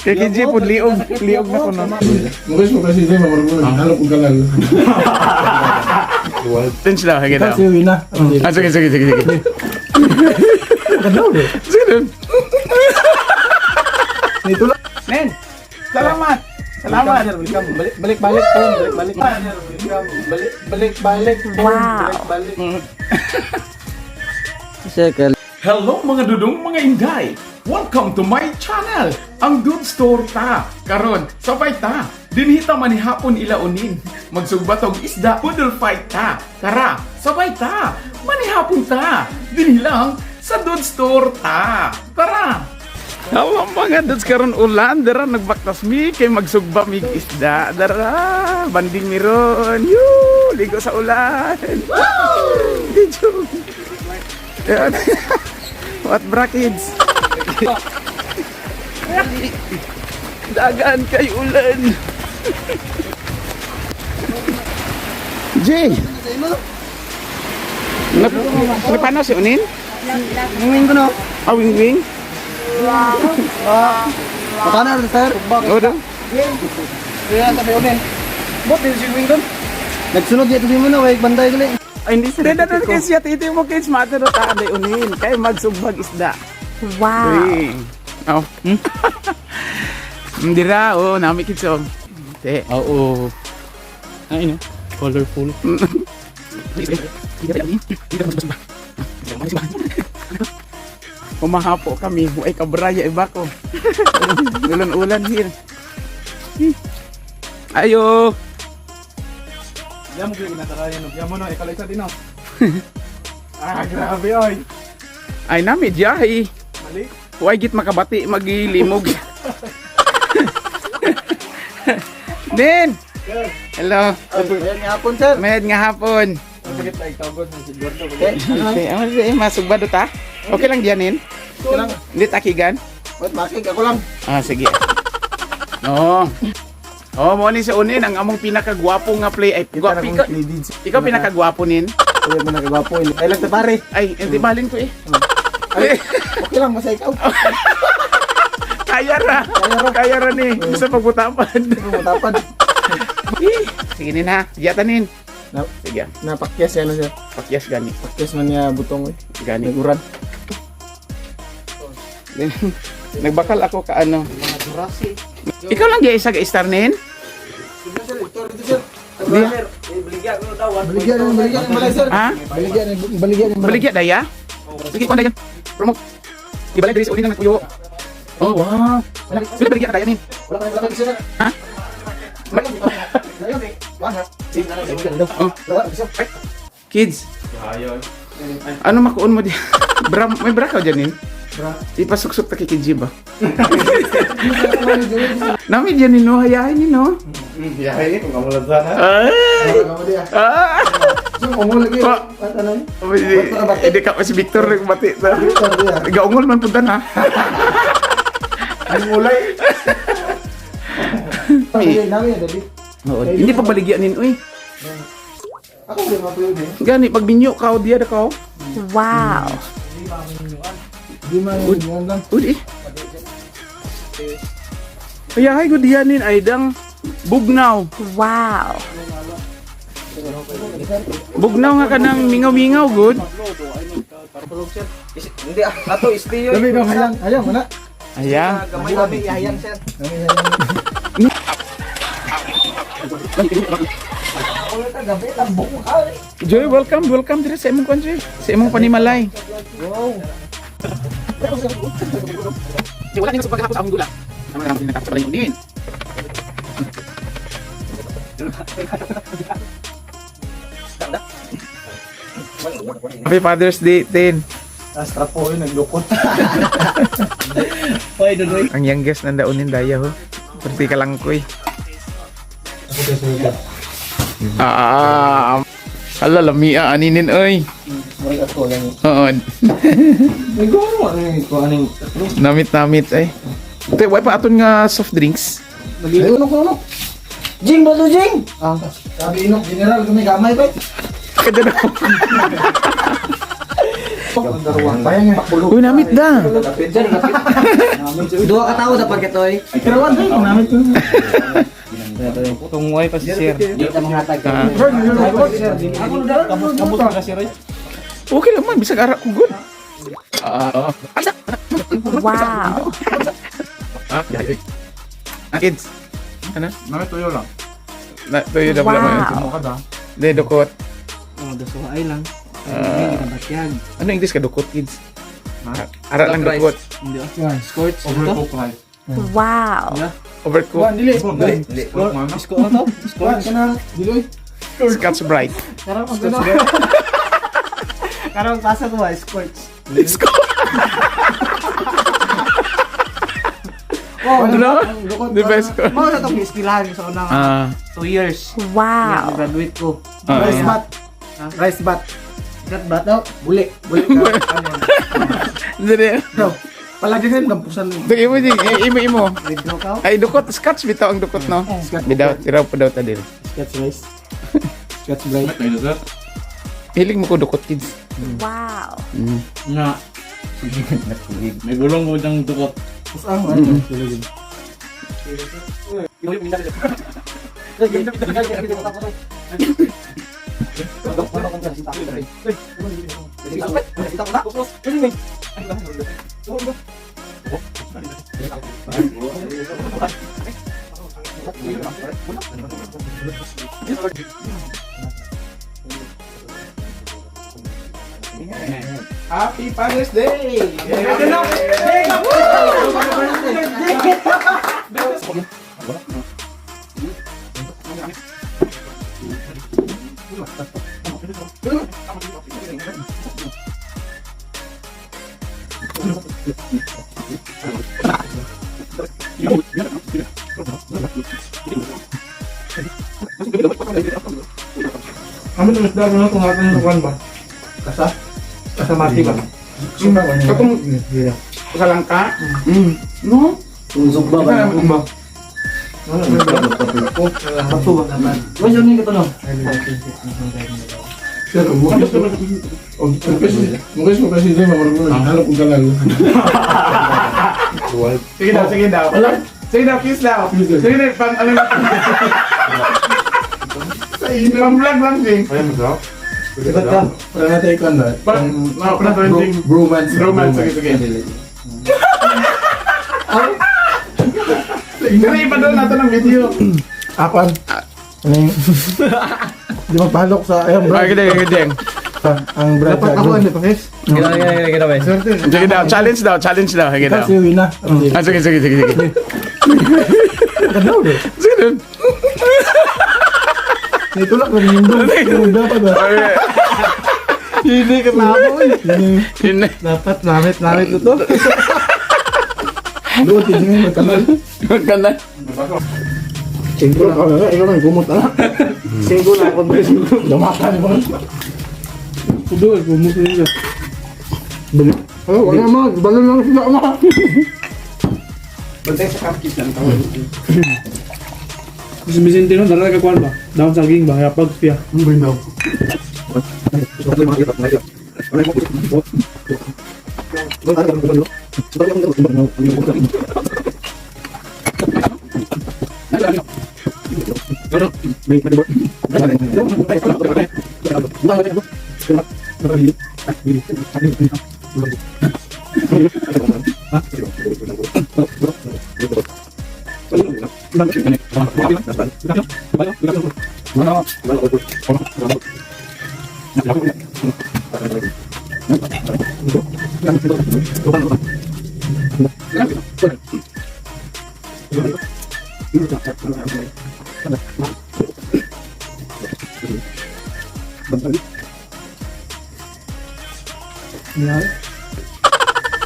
Kay KJ po, liog na ko no. Mukha mo kasi din, mamarong mo lang. Halap kong kalal. Tens lang, hagin daw. Kasi yun na. Sige. Sige dun. Ito lang. Nen, salamat. Salamat. Balik-balik po. Balik-balik po. Wow. Balik-balik. Circle. Hello mga dudong, mga inday! Welcome to my channel! Ang Good Store ta! Karon, sabay ta! Dinhita manihapon ilaunin. Magsugba tog isda, poodle fight ta! Tara, sabay ta! Manihapon ta! Dinhilang sa Good Store ta! Tara! Hello mga dudes, karon ulan, dara nagbaktas mi kay magsugba mig isda. Dara, banding mi ron. Yoo, ligo sa ulan. Woo! Yan. What bra kids? Dagan kay ulan. Jay. Napano si Unin? Ngawin ko no. Ah, wing-wing? Makanar sir. Oo daw. Kaya tabi unin. Bot din si Wing doon. Nagsunod dito si mo na, wait banday dali. Ay, hindi sila na doon kids. Titi mo kids, maturo ta. Day Unin. Kay magsugbag isda. Wow. Uy. Oh. Hindi ra. Oh, nami kids. Oh. Te. Oo. Ay no. Colorful. Pumahapo kami. Ay, kabraya iba ko. Ulan-ulan here. Ayo. Yan mo kaya ginatarayan. Yan mo na, ikalay sa dinaw. Grabe oy. Ay, nami diyahi. Mali. Huwag git makabati, magilimog. Din! Hello. Ayan nga hapon sir. Mayad nga hapon. Bakit tayo tawag sa si Gordo? Okay. Okay, masugbado ta? Okay lang diyanin? Okay lang. Hindi takigan? Wait, makig ako lang. Ah, sige. Oo. Oh, mo ni sa unin ang among pinakagwapo nga play ay ikaw pinakagwapo nin. Ay, mo nakagwapo. Ay lang ta pare. Ay, hindi balin ko eh. Ay, okay lang basta ikaw. Kaya ra ni sa pagbutapan. Matapad. Sige nin ha, diyatanin. Na, Sige, napakyas yan sir. pakyas gani. Pakyas man niya butong eh. Gani. Naguran. Nagbakal ako ka ano. Ikaw lang di isa ga-star nin? Baligyan ng malay sir. Ha? Baligyan. Baligya daya? Sige, kung daya. Promote. Ibalik diri sa unin ng kuyo. Oh, wow. Sila baligya ka daya nin. Wala ka sir. Ha? Oh. Kids. Ano makuon mo di? May bra ka dyan nin? Ipasuksok ta kay Kidji ba? Nami dyan nin no, hayahin nin no? Yahay, kung kamulat sana. Ay! Ah! Umulagi. Hindi ka pa si Victor rin mati. Gaungol man punta na. Ang mulay. Nami dali. Oo, hindi pa baligyan nin, uy. Ako din mapuyod eh. Gani, pag binyo ka, o diya da ka, o. Wow. Di man yun lang. Uli. Kaya hay ko diyanin ay dang bugnaw. Wow. Bugnaw nga ka ng mingaw-mingaw, good. Hindi ato istiyo. Dali daw, hayang. Hayang, mana? Ayan. Gamay kami ihayang sir. Joy, welcome dito sa imong country. Sa imong panimalay. Wow. Wala din sa paghapos akong gula. Naman namin natapos pala yung din. Happy Father's Day, Tin. Astra po yun, naglukot. Hoy, Dudoy. Ang youngest ng daunin daya ho. Perti ka lang ko eh. Hala, lamia aninin oy. Murag ako lang. Oo. Nagawin mo ano ko aning. Namit ay. Te, why pa aton nga soft drinks? Maligo ko. Jing ba to Jing? Ah, sabi inok general kami gamay ba? Kada na. Sayang nga. Uy, namit da. Dua ka tao dapat ketoy. Kirawan tayo, namit ko. Itong way pa si Sir. Hindi ka manghatag ka. Ako na dala, kabot ka si Ray. Okay lang man, bisag arak ko good. Wow. Kids. Ano? Namit tuyo lang. Tuyo na pala Wow. mo. Mo ka da. Hindi, dukot. Oh, dasuhay lang. Ano English ka dukot, kids? Arak lang dukot. Hindi ah. Scorch. Overcook rice. Wow. Overcook. Dili. Scorch to? Scorch na. Dili. Scotch Brite. Karang Karang pasa ko ba? Scorch. Oh, Ano? The best ko. Mo na itong iskilahan sa unang 2 years. Wow. Graduate ko. Rice bat. Rice bat. Kat ba to? Buli. Buli ka. Hindi. Bro, palagi rin dampusan mo. Sige mo, imo. Ridno ka? Ay, dukot. Scotch bitaw ang dukot, no? Bitaw, tiraw pa daw ta din. Scotch rice. Scotch bright. Hiling mo ko dukot, kids. Wow. Nga. May gulong mo diyang dukot. Pusang. Happy Father's Day! Kami ng isda mo na kung natin yung kuwan ba? Kasa? Kasa mati ba? Katong kasalangka? No? Tungzog ba ba? Bato ba naman? Wala yun yung katanong. Mukis mo kasi din, mamarunong. Halap kong kalal. Sige daw, sige daw. Sige daw, kiss daw. Sige daw, pang ano na. Pang vlog lang din. Ayan mo daw? Sikat ka. Wala natin ikon na. Bromance. Bromance. Sige, sige. Sige, ipadol natin ang video. Apan. Ano yung... Di magpahalok sa... Ayun, bro. Gideng. Ang brad. Dapat ako, ano, pakis? Gina ba? Sige daw, challenge daw. Sige daw. Kasi win na. Sige. Ganaw din. Sige daw. Naitulak na rin yung doon. Dapat ba? Hindi ka tama eh. Yun na. Dapat namit ito. Doon, tingin magkanal. Magkana. Singko na ako na. Ikaw lang, gumot na. Singko na ako. Damatan mo. Doon, gumot na yun. Balik. Oh, wala mo. Balon lang sila mo. Bantay sa cupcake lang tawag. Mas Vicente no, dala ka ba? Daon saging ba? Kaya pag siya. Ang binaw.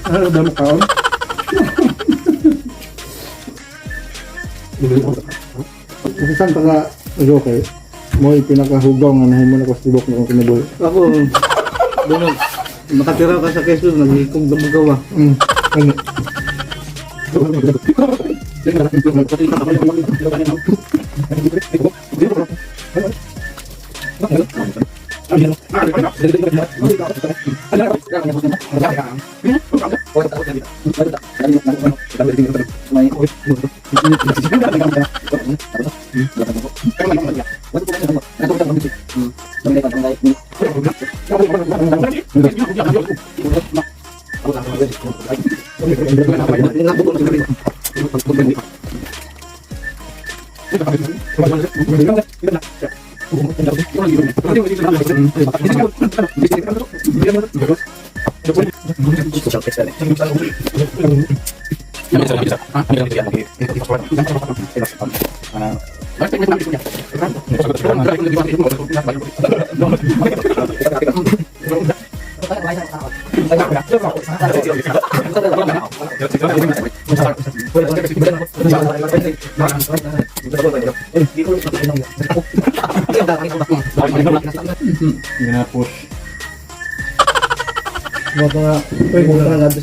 Ano damo kaon? Kasi saan ka okay? Mo pinakahugaw nga nahin mo na kastibok na kung kinabuhi. Ako, doon, makatira ka sa Quezon, naghikog na magawa. Ano?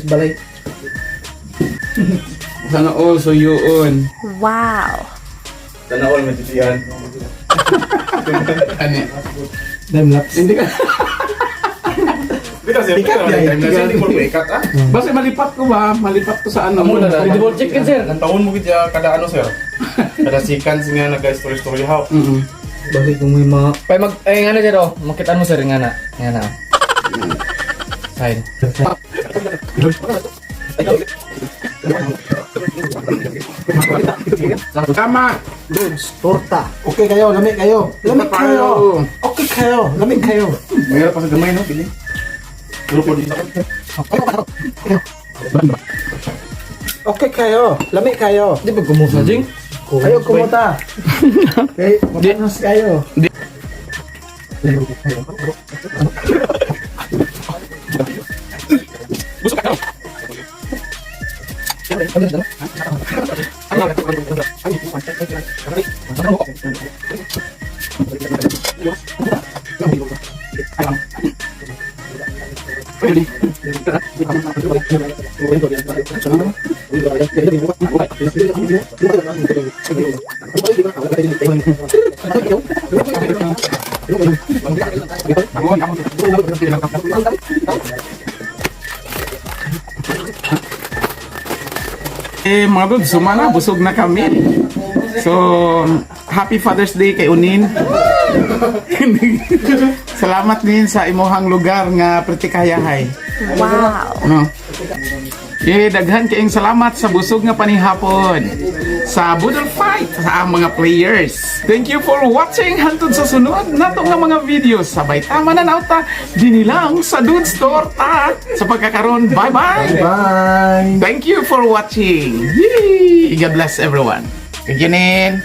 balay. Sana all so yun. Wow. Sana all matitiyan. Ano? Time-lapse. Hindi ka. Hindi kasi Ikat yan, time na ikat. hindi mo ikat ah. Basta malipat ko ba? Malipat ko sa ano? Double check kan sir. Ang taon mo gid kada ano sir. Kada seconds nga naga-story how. Bakit kung may mga... Pay mag nga na sir oh. Makitaan mo sir nga na. Nga na. Sign. Tama. Dudes, torta. Okay kayo, lamig kayo. Lamig kayo. Okay kayo, lamig kayo. Mayroon pa sa gamay no, pili. Puro po dito. Okay kayo, lamig kayo. Di ba kumusta jing? Kayo kumuta. Okay, mabanos kayo. Mga dudes, sumana, busog na kami. So, happy Father's Day kay Unin. Salamat din sa imuhang lugar nga Pretikayahay. Wow. No? Daghan kayong salamat sa busog nga panihapon sa Budol Fight sa mga players. Thank you for watching. Hantod sa sunod nato nga mga videos. Sabay tama na nauta dinilang sa Dude Store ta. Sa pagkakaroon, bye-bye. Bye. Thank you for watching. Yee! God bless everyone. Kaginin.